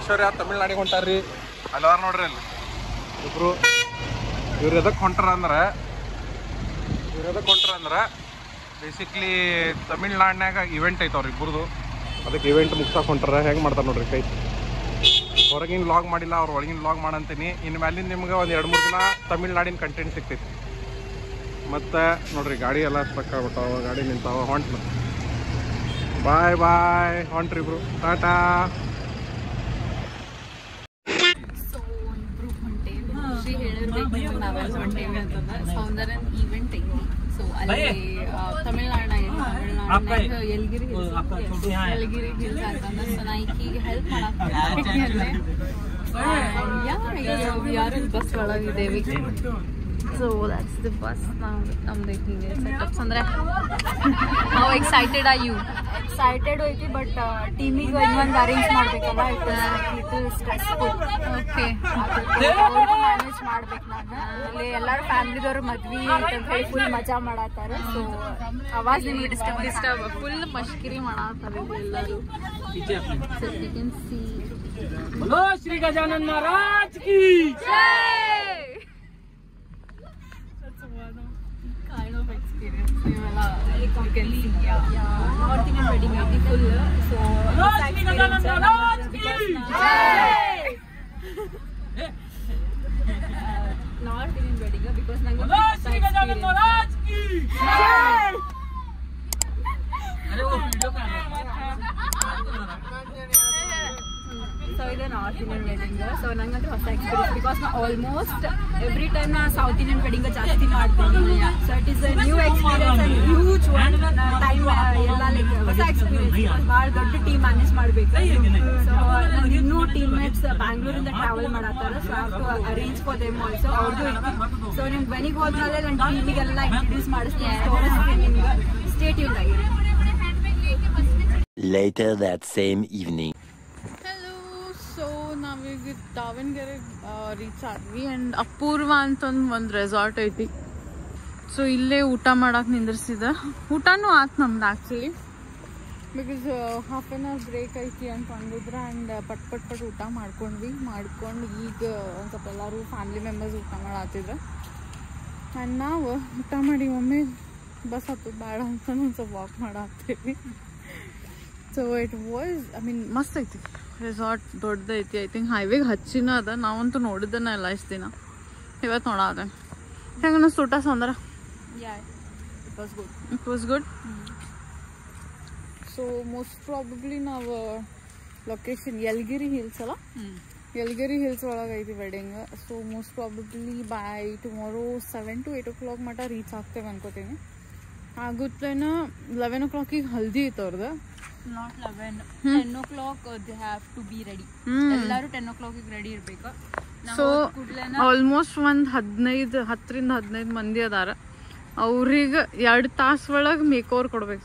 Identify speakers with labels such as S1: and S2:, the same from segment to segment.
S1: ಐಶ್ವರ್ಯ ತಮಿಳ್ನಾಡಿಗೆ ಹೊಂಟಾರ್ರಿ. ಅಲ್ಲಾರ ನೋಡ್ರಿ ಅಲ್ಲಿ ಇಬ್ರು. ಇವ್ರು ಎದಕ್ಕೆ ಹೊಂಟಾರ ಅಂದ್ರೆ ಬೇಸಿಕ್ಲಿ ತಮಿಳ್ನಾಡಿನಾಗ ಇವೆಂಟ್ ಐತವ್ರಿ ಇಬ್ಬರದು. ಅದಕ್ಕೆ ಇವೆಂಟ್ ಮುಗ್ಸಕ್ಕೆ ಹೊಂಟಾರ. ಹೆಂಗೆ ಮಾಡ್ತಾರೆ ನೋಡ್ರಿ ಕೈ. ಹೊರಗಿನ ವ್ಲಾಗ್ ಮಾಡಿಲ್ಲ, ಅವ್ರು ಒಳಗಿನ ವ್ಲಾಗ್ ಮಾಡಂತೀನಿ. ಇನ್ನು ಮ್ಯಾಲಿಂದ ನಿಮ್ಗೆ ಒಂದು 2-3 ದಿನ ತಮಿಳ್ನಾಡಿನ ಕಂಟೆಂಟ್ ಸಿಗ್ತೈತಿ. ಮತ್ತು ನೋಡ್ರಿ ಗಾಡಿ ಎಲ್ಲ ಸ್ಟಕ್ ಆಗ್ಬಿಟ್ಟಾವ, ಗಾಡಿ ನಿಂತಾವ, ಹೊಂಟ್ಲು. ಬಾಯ್ ಹೊಂಟ್ರಿ ಇಬ್ರು, ಟಾಟಾ.
S2: ಸೌಂದರ್ಯ ಈವೆಂಟ್ ಐತಿ. ಸೊ ಅಲ್ಲಿ ತಮಿಳ್ನಾಡಿನಾಗ ಯಲಗಿರಿ ಹಿಲ್ಸ್ ಅಂತಂದ್ರೆ ಸೊ ನಾ ಈಕಿಗೆ ಹೆಲ್ಪ್ ಮಾಡಕ್ಕೆ ಯಾರು ಬಸ್ ಒಳಗಿದ್ದೇವೆ. So that's the bus. ನಮ್ದು ಹಿಂಗೆ ಸೆಟಪ್ಸ್ ಅಂದ್ರೆ how excited are you?
S3: Excited ಐತಿ, ಬಟ್ ಟೀಮಿಗೆ ಇನ್ನೊಂದು ಅರೇಂಜ್ ಮಾಡ್ಬೇಕಲ್ಲ, ಇಟ್ ಸ್ಟ್ರೆಸ್ಫುಲ್.
S2: ಓಕೆ,
S3: ಮ್ಯಾನೇಜ್ ಮಾಡ್ಬೇಕು ನಾನು. ಅಲ್ಲಿ ಎಲ್ಲರೂ ಫ್ಯಾಮಿಲಿದವ್ರು ಮದ್ವಿ ಅಂತ ಹೇಳಿ ಫುಲ್ ಮಜಾ ಮಾಡತ್ತಾರ. ಸೊ ಅವಾಜ್ ನಿಮಗೆ ಡಿಸ್ಟರ್ಬ್
S2: ಫುಲ್ ಮಷ್ಕಿರಿ ಮಾಡತ್ತಾರ ಎಲ್ಲರೂ. ಸೊ ಯು ಕ್ಯಾನ್ ಸಿ
S4: बोलो श्री गजानन महाराज की
S2: ಜೈ. kind of experience ನೀವೆಲ್ಲ you can see
S3: north Indian wedding ಐತಿ ಫುಲ್. ಸೊ
S4: श्री गजानन महाराज की
S3: ನಾರ್ತ್ ಇಂಡಿಯನ್ ವೆಡ್ಡಿಂಗ್ ಬಿಕಾಸ್ ನಂಗೆ
S4: बोलो श्री गजानन महाराज की अरे वो वीडियो कर
S3: ಸೊ ಇದು ನಾರ್ತ್ ಇಂಡಿಯನ್ ವೆಡ್ಡಿಂಗ್. ಸೊ ನಂಗಂತೂ ಹೊಸ ಎಕ್ಸ್ಪೀರಿಯನ್ಸ್ ಬಿಕಾಸ್ ನಾ ಆಲ್ಮೋಸ್ಟ್ ಎವ್ರಿ ಟೈಮ್ ನಾ ಸೌತ್ ಇಂಡಿಯನ್ ವೆಡ್ಡಿಂಗ್ ಜಾಸ್ತಿ ಮಾಡ್ತೀನಿ. So it is a new experience and huge one time ಎಲ್ಲ ಲೈಕ್ ಹೊಸ ಎಕ್ಸ್ಪೀರಿಯನ್ಸ್. ಭಾಳ ದೊಡ್ಡ ಟೀಮ್ ಮ್ಯಾನೇಜ್ ಮಾಡಬೇಕು. ಸೊ ನಂಗೆ ಇನ್ನೂ ಟೀಮ್ ಮೇಟ್ಸ್ ಬ್ಯಾಂಗ್ಳೂರಿಂದ ಟ್ರಾವೆಲ್ ಮಾಡತ್ತಾರ. So have to arrange for them also. ಅವ್ರದ್ದು ಐತಿ. ಸೊ ನಿಮ್ಮ ವೆನಿಗೆ ಹೋದ್ಮೇಲೆ ನನ್ನ ಟೀಮಿಗೆಲ್ಲ ಇಂಟ್ರೊಡ್ಯೂಸ್ ಮಾಡಿಸ್ತೀನಿ, ತೋರಿಸ್ತೀನಿ ನಿಮ್ಗೆ. ಸ್ಟೇ ಟ್ಯೂನ್ ಆಗಿರಿ.
S5: Later that same evening.
S2: So ನಾವೀಗ ದಾವಣಗೆರೆ ರೀಚ್ ಆದ್ವಿ. ಆ್ಯಂಡ್ ಅಪೂರ್ವ ಅಂತ ಒಂದು ರೆಸಾರ್ಟ್ ಐತಿ. ಸೊ ಇಲ್ಲೇ ಊಟ ಮಾಡಕ್ಕೆ ನಿಂದ್ರಿಸಿದ. ಊಟನೂ ಆಯ್ತು ನಮ್ದು actually, because half an hour break ಐತಿ ಅಂತ ಅಂದಿದ್ರು. ಆ್ಯಂಡ್ ಪಟ್ ಊಟ ಮಾಡ್ಕೊಂಡು ಈಗ ಒಂದು ಸ್ವಲ್ಪ ಎಲ್ಲರೂ ಫ್ಯಾಮಿಲಿ ಮೆಂಬರ್ಸ್ ಊಟ ಮಾಡತ್ತಿದ್ರು. ಆ್ಯಂಡ್ ನಾವು ಊಟ ಮಾಡಿ ಒಮ್ಮೆ ಬಸ್ ಹತ್ತೋದು ಬೇಡ ಅಂತ ಒಂದು ಸ್ವಲ್ಪ ವಾಕ್ ಮಾಡತ್ತೀವಿ. ಸೊ ಇಟ್ ವಾಸ್ ಮಸ್ತ್ ಐತಿ ರೆಸಾರ್ಟ್, ದೊಡ್ಡದೈತಿ. ಐ ಥಿಂಕ್ ಹೈವೇಗೆ ಹಚ್ಚಿನ ಅದ. ನಾವಂತೂ ನೋಡಿದ್ದನ ಇಲ್ಲ ಇಷ್ಟು ದಿನ. ಇವತ್ತು ನೋಡಾದ ಹೆಂಗೆ ಅನ್ನಿಸ್ತು ಊಟ Soundarya? It was good. So most probably ನಾವು ಲೊಕೇಶನ್ ಯಲಗಿರಿ ಹಿಲ್ಸ್ ಅಲ್ಲ, ಯಲಗಿರಿ ಹಿಲ್ಸ್ ಒಳಗೆ ಐತಿ wedding. So most probably by tomorrow 7 to 8 o'clock ಮಟ್ಟ ರೀಚ್ ಆಗ್ತೇವೆ ಅನ್ಕೋತೀನಿ. ಆಗುತ್ತೇನ 11 o'clock ಹಲ್ದಿ ಐತೆ ಅವ್ರದ್ದು.
S3: Not 11, 10 o'clock they have to be ready. ಎಲ್ಲರೂ 10 o'clock ರೆಡಿ ಇರ್ಬೇಕು.
S2: ಸೊ ಆಲ್ಮೋಸ್ಟ್ ಒಂದು 10-15 ಮಂದಿ ಅದಾರ. ಅವ್ರಿಗೆ 2 ತಾಸು ಒಳಗೆ ಮೇಕ್ ಓವರ್ ಕೊಡ್ಬೇಕು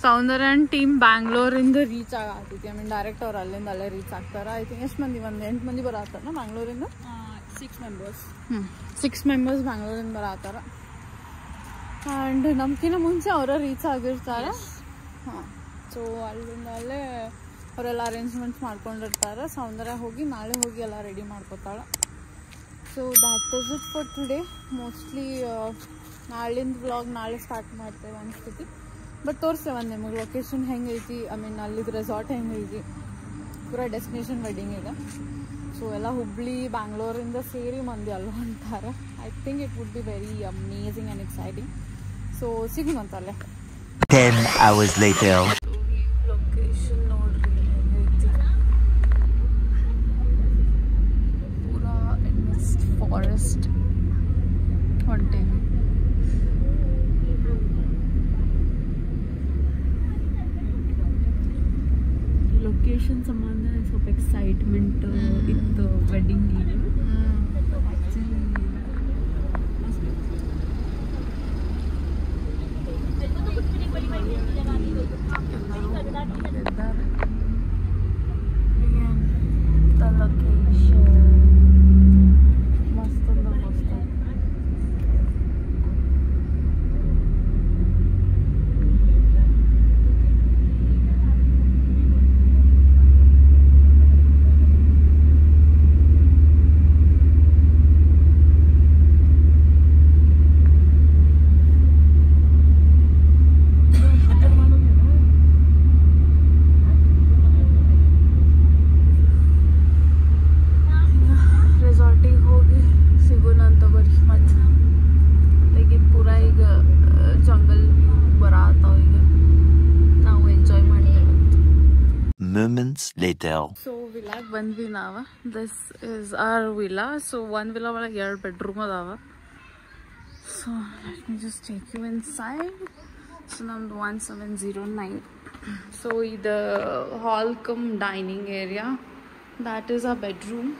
S2: ಸೌಂದರ್ಯ ಆ್ಯಂಡ್ ಟೀಮ್ ಬ್ಯಾಂಗ್ಳೂರಿಂದ ರೀಚ್ ಆಗತ್ತೈತಿ. ಡೈರೆಕ್ಟ್ ಅವ್ರು ಅಲ್ಲೇ ರೀಚ್ ಆಗ್ತಾರ. ಐ ಥಿಂಕ್ ಎಷ್ಟು ಮಂದಿ, ಒಂದು 8 ಮಂದಿ ಬರತ್ತಾರ ಬ್ಯಾಂಗ್ಳೂರಿಂದ.
S3: 6 members.
S2: 6 members ಬ್ಯಾಂಗ್ಳೂರಿಂದ ಬರತ್ತಾರ. ಆ್ಯಂಡ್ ನಮ್ಗಿಂತ ಮುಂಚೆ ಅವರ ರೀಚ್ ಆಗಿರ್ತಾರೆ. ಸೊ ಅಲ್ಲಿಂದ ಅಲ್ಲೇ ಅವರೆಲ್ಲ ಅರೇಂಜ್ಮೆಂಟ್ಸ್ ಮಾಡ್ಕೊಂಡಿರ್ತಾರೆ. ಸೌಂದರ್ಯ ನಾಳೆ ಹೋಗಿ ಎಲ್ಲ ರೆಡಿ ಮಾಡ್ಕೋತಾಳೆ. So that is it for today. Mostly ನಾಳಿಂದ ವ್ಲಾಗ್ ನಾಳೆ ಸ್ಟಾರ್ಟ್ ಮಾಡ್ತೇವೆ ಅನ್ಸ್ತೈತಿ. ಬಟ್ ತೋರಿಸ್ತೇವೆ ನಿಮಗೆ ಲೊಕೇಶನ್ ಹೆಂಗೈತಿ, ಅಲ್ಲಿದು ರೆಸಾರ್ಟ್ ಹೆಂಗೈತಿ, ಪೂರ ಡೆಸ್ಟಿನೇಷನ್ ವೆಡ್ಡಿಂಗ್ ಇದೆ. ಸೊ ಎಲ್ಲ ಹುಬ್ಳಿ ಬ್ಯಾಂಗ್ಳೂರಿಂದ ಸೇರಿ ಮಂದಿ ಅಲ್ಲಿ ಹೊಂಟಾರೆ. I think it would be very amazing and exciting. So ಸಿಗುವಂತಲ್ಲೇ
S5: 10 hours later.
S2: ಲೊಕೇಶನ್ ನೋಡ್ರಿ ಹೆಂಗೈತಿ. ಪೂರಾ ಇನ್ವೆಸ್ಟ್ ಫಾರೆಸ್ಟ್ ಹೊಂಟೇವಿ.
S3: ಲೊಕೇಶನ್ ಸಂಬಂಧ ಸ್ವಲ್ಪ ಎಕ್ಸೈಟ್ಮೆಂಟ್ ಇತ್ತು ವೆಡ್ಡಿಂಗಿಗೆ.
S5: later.
S2: ಸೊ ವಿಲಾಗ್ ಬಂದ್ವಿ ನಾವು. This is our villa. So ಒಂದು ವಿಲಾ ಒಳಗೆ 2 ಬೆಡ್ರೂಮ್ ಅದಾವ. So let me just take you inside. So ನಮ್ದು 1709. ಸೊ ಇದು hall come dining area. That is a bedroom.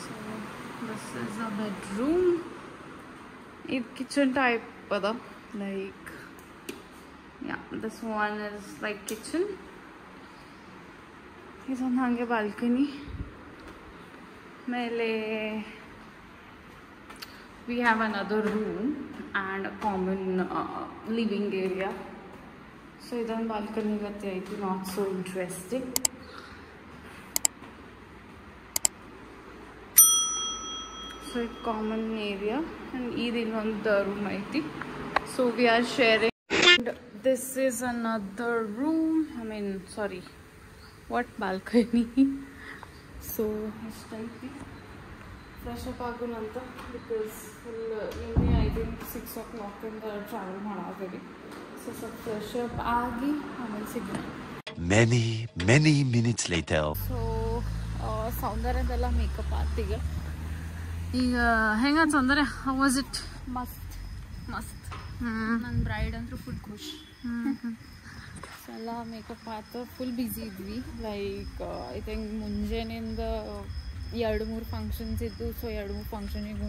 S2: So this is a bedroom. ಇದು kitchen type ಅದ. Like yeah, this one is like kitchen. ಇದೊಂದು ಹಾಗೆ balcony. ಮೇಲೆ we have another room and a common living area. So ಇದೊಂದು balcony ಗತಿ ಐತಿ. not so interesting. So ಇದು common area and ಇದು ಇನ್ನೊಂದು ರೂಮ್ ಐತಿ. So we are sharing. And this is another room. I mean, sorry, what balcony? So it's time to fresh up agunanta because I think 6 o'clock in the travel ಮಾಡಾಗಲಿ. So ಸ್ವಲ್ಪ fresh up ಆಗಿ ಆಮೇಲೆ ಸಿಗೋಣ.
S5: Many minutes later.
S2: So ಸೌಂದರ್ಯದೆಲ್ಲ makeup ಆತೀಗ. ಈಗ ಹೆಂಗ ಸೌಂದರ್ಯ? How was it?
S3: ಮಸ್ತ್ ನನ್ನ ಬ್ರೈಡ್ ಅಂತೂ ಫುಲ್ ಖುಷ್.
S2: ಎಲ್ಲ ಮೇಕಪ್ ಆಯ್ತು. ಫುಲ್ ಬ್ಯುಸಿ ಇದ್ವಿ. ಲೈಕ್ ಐ ಥಿಂಕ್ ಮುಂಜಾನೆಯಿಂದ 2-3 ಫಂಕ್ಷನ್ಸ್ ಇದ್ದು. ಸೊ 2-3 ಫಂಕ್ಷನಿಗೂ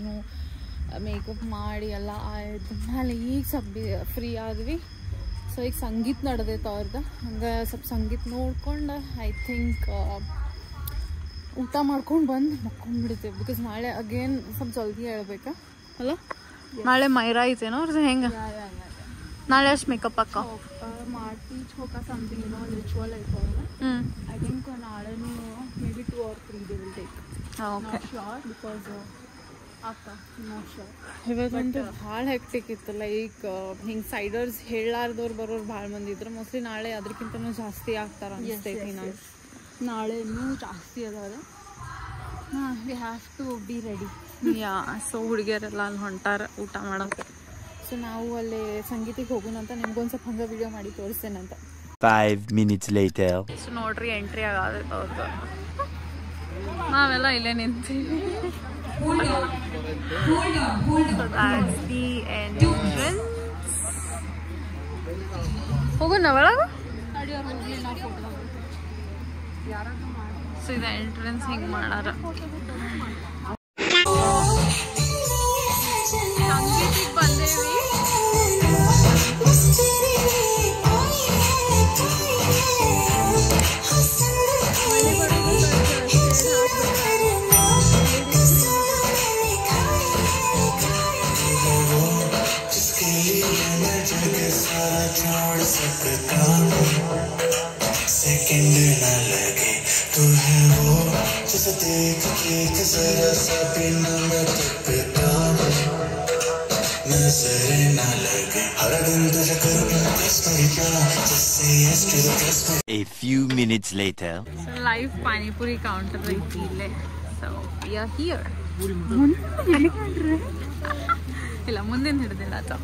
S2: ಮೇಕಪ್ ಮಾಡಿ ಎಲ್ಲ ಆಯ್ತು ಮೇಲೆ ಈಗ ಸ್ವಲ್ಪ ಫ್ರೀ ಆದ್ವಿ. ಸೊ ಈಗ ಸಂಗೀತ ನಡೆದೈತೆ ಅವ್ರದ್ದು. ಹಂಗೆ ಸ್ವಲ್ಪ ಸಂಗೀತ ನೋಡ್ಕೊಂಡು ಐ ಥಿಂಕ್ ಊಟ ಮಾಡ್ಕೊಂಡು ಬಂದು ಮಕ್ಕೊಂಡ್ಬಿಡ್ತೇವೆ. ಬಿಕಾಸ್ ನಾಳೆ ಅಗೇನ್ ಸ್ವಲ್ಪ ಜಲ್ದಿ ಹೇಳ್ಬೇಕಾ ಅಲ್ಲ? ನಾಳೆ ಮೈರಾ ಐತೇನೋ ಅವ್ರದ್ದು. ಹೆಂಗೆ ನಾಳೆ ಅಷ್ಟು ಮೇಕಪ್ ಹಾಕ
S3: ಮಾಡ್ತಿ ಹೋಗ ಸಮಥಿಂಗ್ ಏನೋ ರಿಚುವಲ್ ಐತೆ. ಐ ಥಿಂಕ್ ನಾಳೆನೂ maybe 2 or 3 they will take.
S2: Okay.
S3: Sure because not sure.
S2: ಇವತ್ತಂತೂ ಭಾಳ ಹೆಕ್ಟಿಕ್ ಇತ್ತು. ಲೈಕ್ ಹಿಂಗೆ ಸೈಡರ್ಸ್ ಹೇಳಾರ್ದವ್ರು ಬರೋರು ಭಾಳ ಮಂದಿ ಇದ್ರು. ಮೋಸ್ಟ್ಲಿ ನಾಳೆ ಅದಕ್ಕಿಂತನೂ ಜಾಸ್ತಿ ಆಗ್ತಾರ ಅನಿಸ್ತೈತಿ. ನಾನು
S3: ನಾಳೆ ಇನ್ನೂ ಜಾಸ್ತಿ ಅದಾವೆ. We have to be ready.
S2: So ಹುಡುಗಿಯರೆಲ್ಲ ಅಲ್ಲಿ ಹೊಂಟಾರ ಊಟ ಮಾಡೋಕೆ. ಸೊ ನಾವು ಅಲ್ಲಿ ಸಂಗೀತಿಗೆ ಹೋಗೋಣಂತ. ನಿಮ್ಗೊಂದು ಸ್ವಲ್ಪ ಹಂಗೆ ವಿಡಿಯೋ ಮಾಡಿ ತೋರಿಸ್ತೇನಂತ.
S5: 5 minutes later.
S2: ಸೊ ನೋಡ್ರಿ ಎಂಟ್ರಿ ಆಗತ್ತೆ ಅವ್ರದ್ದು. ನಾವೆಲ್ಲ ಇಲ್ಲೇ ನಿಂತೀವಿ. ಹೋಗೋಣ ಒಳಗೆ. ಸೊ ಇದು ಎಂಟ್ರೆನ್ಸ್ ಹಿಂಗೆ ಮಾಡಾರ. ಸಂಗೀತಿಗೆ ಬಂದೇವಿ.
S5: A few minutes later.
S2: So live Pani Puri counter ಐತಿ ಇಲ್ಲೇ. So we are here. ಇಲ್ಲ ಮುಂದಿನ ಹಿಡಿದಿಲ್ಲ ಅದು.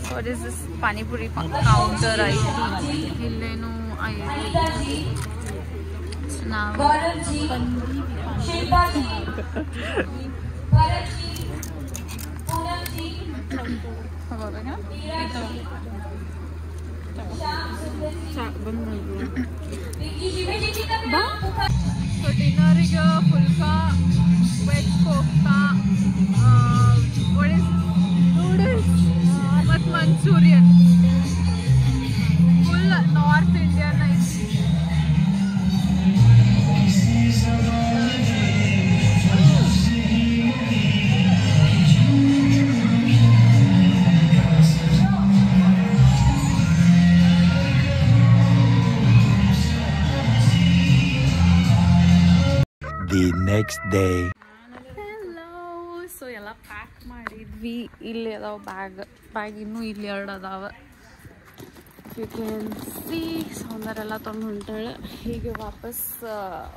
S2: So what is this Pani Puri counter ಐತಿ. ಇಲ್ಲೇನು ಐತಿ. So ನಾವು ಸೊ ಡಿನ್ನರಿಗೆ ಫುಲ್ಕಾ, ವೆಜ್ ಕೋಫ್ತಾ, ನೂಡಲ್ಸ್ ಮತ್ತು ಮಂಚೂರಿಯನ್. ಫುಲ್ ನಾರ್ತ್ ಇಂಡಿಯನ್ ಐತಿ.
S5: The next day.
S2: Hello. So ಎಲ್ಲ ಪ್ಯಾಕ್ ಮಾಡಿದ್ವಿ. ಇಲ್ಲಿ ಅದಾವ ಬ್ಯಾಗ್ ಇನ್ನೂ ಇಲ್ಲಿ 2 ಅದಾವ. ಯು ಕ್ಯಾನ್ ಸಿ ಸೌಂದರ್ಯ ತೊಗೊಂಡು ಹೊಂಟಾಳೆ. ಹೀಗೆ ವಾಪಸ್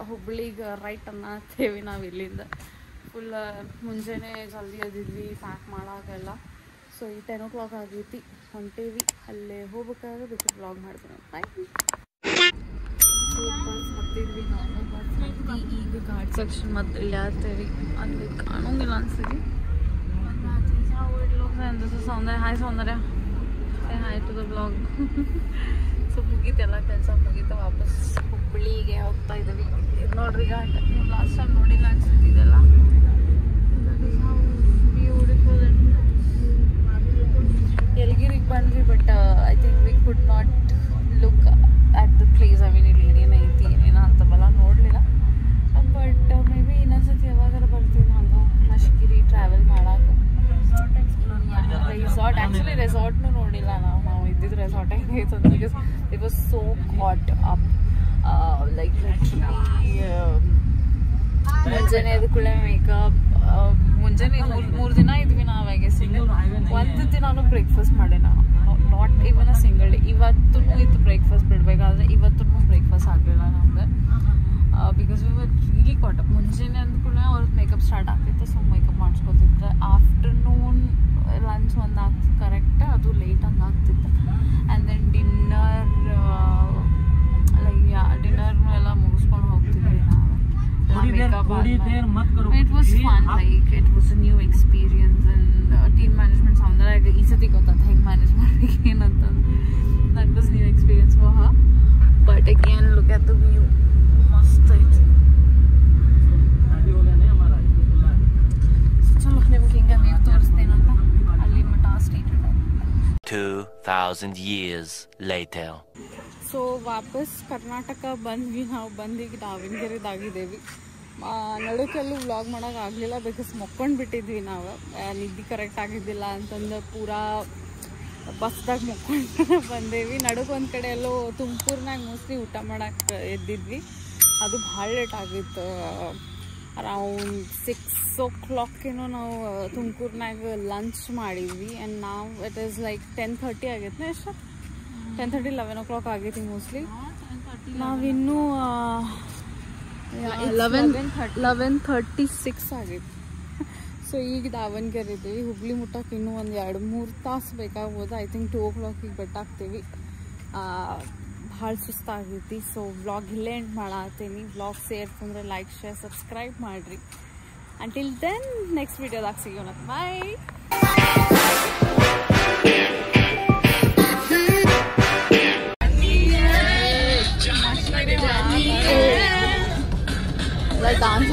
S2: ಹುಬ್ಳಿಗೆ ರೈಟ್ ಅನ್ನತ್ತೇವಿ ನಾವು ಇಲ್ಲಿಂದ. ಫುಲ್ ಮುಂಜಾನೆ ಜಲ್ದಿ ಎದ್ದಿದ್ವಿ ಪ್ಯಾಕ್ ಮಾಡೋಕ್ಕೆಲ್ಲ. ಸೊ ಈ 10 o'clock ಆಗೈತಿ. ಹೊಂಟೇವಿ. ಅಲ್ಲೇ ಹೋಗ್ಬೇಕಾದ್ರೆ ಬಿಟ್ಟು ಬ್ಲಾಗ್ ಮಾಡ್ತೀನಿ. ಬಾಯ್. ಬಸ್ ಹತ್ತಿದ್ವಿ ನಾವು. ಬಸ್ ಈಗ ಘಾಟ್ ಸೆಕ್ಷನ್ ಮತ್ತೆ ಇಲ್ಲಿ ಆಗ್ತೇವೆ ಅಲ್ಲಿ ಕಾಣೋಂಗಿಲ್ಲ ಅನ್ಸಿರಿ. Soundarya hi Soundarya hi to the blog. So ಮುಗೀತೆಲ್ಲ ಕೆಲಸ ಮುಗೀತು, ವಾಪಸ್ ಹುಬ್ಬಳ್ಳಿಗೆ ಹೋಗ್ತಾ ಇದ್ದೀವಿ. ಇದು ನೋಡ್ರಿ ಘಾಟ್, ನೀವು ಲಾಸ್ಟ್ ಟೈಮ್ ನೋಡಿಲ್ಲ ಅನ್ಸುತ್ತಿದ್ದೆಲ್ಲ. ಬ್ಯೂಟಿಫುಲ್. ಯಲಗಿರಿಗೆ ಬಂದ್ವಿ, but I think we could not look at the place. I mean ಇಲ್ಲಿ ಏನೇನು ಐತಿ ಏನೇನ ಅಂತವೆಲ್ಲ ನೋಡಲಿಲ್ಲ. ಬಟ್ ಮೇ ಬಿ ಇನ್ನೊಂದ್ಸತಿ ಯಾವಾಗಾರ ಬರ್ತೀವಿ ನಾವು ಮಶ್ಕಿರಿ ಟ್ರಾವೆಲ್ ಮಾಡೋಕೆ. ರೆಸಾರ್ಟ್ ಆ್ಯಕ್ಚುಲಿ ರೆಸಾರ್ಟ್ನು ನೋಡಿಲ್ಲ ನಾವು ಇದ್ದಿದ್ದು ರೆಸಾರ್ಟ್ ಹೆಂಗೈತೆ ಅಂತ. Because it was so hot up, like ಮುಂಜಾನೆ ಎದ್ದ ಕೂಡಲೇ ಮೇಕಪ್. ಮುಂಜಾನೆ ಮೂರು ದಿನ ಇದ್ವಿ ನಾವು. ಐ ಗೆಸ್ ಒಂದು ದಿನಾನು ಬ್ರೇಕ್ಫಾಸ್ಟ್ ಮಾಡೇ ನಾವು, not even a single day. ಇವತ್ತು ಇತ್ತು ಬ್ರೇಕ್ಫಾಸ್ಟ್ ಬಿಡಬೇಕಾದ್ರೆ, ಇವತ್ತು ಬ್ರೇಕ್ಫಾಸ್ಟ್ ಆಗಲಿಲ್ಲ ನಮ್ಗೆ. Because we were really cot up. ಮುಂಜಾನೆ ಅಂದ ಕೂಡಲೇ ಅವ್ರದ್ದು ಮೇಕಪ್ ಸ್ಟಾರ್ಟ್ ಆಗ್ತಿತ್ತು, ಸೊ ಮೇಕಪ್ ಮಾಡಿಸ್ಕೊತಿದ್ದೆ. ಆಫ್ಟರ್ನೂನ್ ಲಂಚ್ ಒಂದು ಆಗ್ತಿತ್ತು ಕರೆಕ್ಟ್, ಅದು ಲೇಟ್ ಹಂಗೆ ಆಗ್ತಿತ್ತು. ಆ್ಯಂಡ್ ದೆನ್ ಡಿನ್ನರ್ ಡಿನ್ನರ್ ಎಲ್ಲ ಮುಗಿಸ್ಕೊಂಡು ಹೋಗ್ತಿದ್ವಿ ನಾವು. It was fun, like it was a new experience. And team management ಸೌಂದರ್ಯ ಈ ಸತಿ ಗೊತ್ತಾಯ್ತು ಹೆಂಗೆ ಮ್ಯಾನೇಜ್ ಮಾಡ್ಬೇಕು ಏನಂತಂದು. That was new experience for her. But again, look at the view. ಮಸ್ತ್ ಐತಿ. ಚಲೋ ನಿಮ್ಗೆ ಹಿಂಗೆ ವ್ಯೂ ತೋರಿಸ್ತೇನಂತ. ಅಲ್ಲಿ ಮಠ ಸ್ಟೇಟೆಡ್.
S5: 2000 years later.
S2: ಸೊ ವಾಪಸ್ ಕರ್ನಾಟಕ ಬಂದ್ವಿ ನಾವು. ಬಂದೀಗ ದಾವಣಗೆರೆದಾಗಿದ್ದೇವೆ. ನಡುಕೆಲ್ಲೂ ವ್ಲಾಗ್ ಮಾಡೋಕೆ ಆಗಲಿಲ್ಲ, ಬಿಕಾಸ್ ಮಕ್ಕೊಂಡು ಬಿಟ್ಟಿದ್ವಿ ನಾವು. ನಿದ್ದೆ ಕರೆಕ್ಟ್ ಆಗಿದ್ದಿಲ್ಲ ಅಂತಂದು ಪೂರಾ ಬಸ್ದಾಗ ಮಕ್ಕೊಂಡು ಬಂದೇವಿ. ನಡುಗೆ ಒಂದು ಕಡೆ ಎಲ್ಲೋ ತುಮಕೂರ್ನಾಗ ಮೋಸ್ಟ್ಲಿ ಊಟ ಮಾಡೋಕೆ ಎದ್ದಿದ್ವಿ. ಅದು ಭಾಳ ಲೇಟ್ ಆಗಿತ್ತು. ಅರೌಂಡ್ 6 o'clock ನಾವು ತುಮಕೂರ್ನಾಗ ಲಂಚ್ ಮಾಡಿದ್ವಿ. ಆ್ಯಂಡ್ ನಾವು ಇಟ್ ಈಸ್ ಲೈಕ್ 10:30 ಆಗೈತೆ. ಎಷ್ಟು 10:30 11 o'clock ಆಗೈತಿ ಮೋಸ್ಟ್ಲಿ. ನಾವಿನ್ನೂ 11:36 ಆಗೈತಿ. ಸೊ ಈಗ ದಾವಣಗೆರೆ ಇದ್ದೀವಿ. ಹುಬ್ಳಿ ಮುಟ್ಟಕ್ಕೆ ಇನ್ನೂ ಒಂದು 2-3 ತಾಸು ಬೇಕಾಗ್ಬೋದು. ಐ ಥಿಂಕ್ 2 o'clock ಬರ್ತಾಗ್ತೀವಿ. ಭಾಳ ಸುಸ್ತಾಗೈತಿ. ಸೊ ವ್ಲಾಗ್ ಇಲ್ಲೇ ಎಂಡ್ ಮಾಡತ್ತೀನಿ. ವ್ಲಾಗ್ ಸೇರ್ತಂದ್ರೆ ಲೈಕ್ ಶೇರ್ ಸಬ್ಸ್ಕ್ರೈಬ್ ಮಾಡಿರಿ. ಅಂಟಿಲ್ ದೆನ್ ನೆಕ್ಸ್ಟ್ ವಿಡಿಯೋದಾಗ ಸಿಗೋಣ. ಬಾಯ್. डांस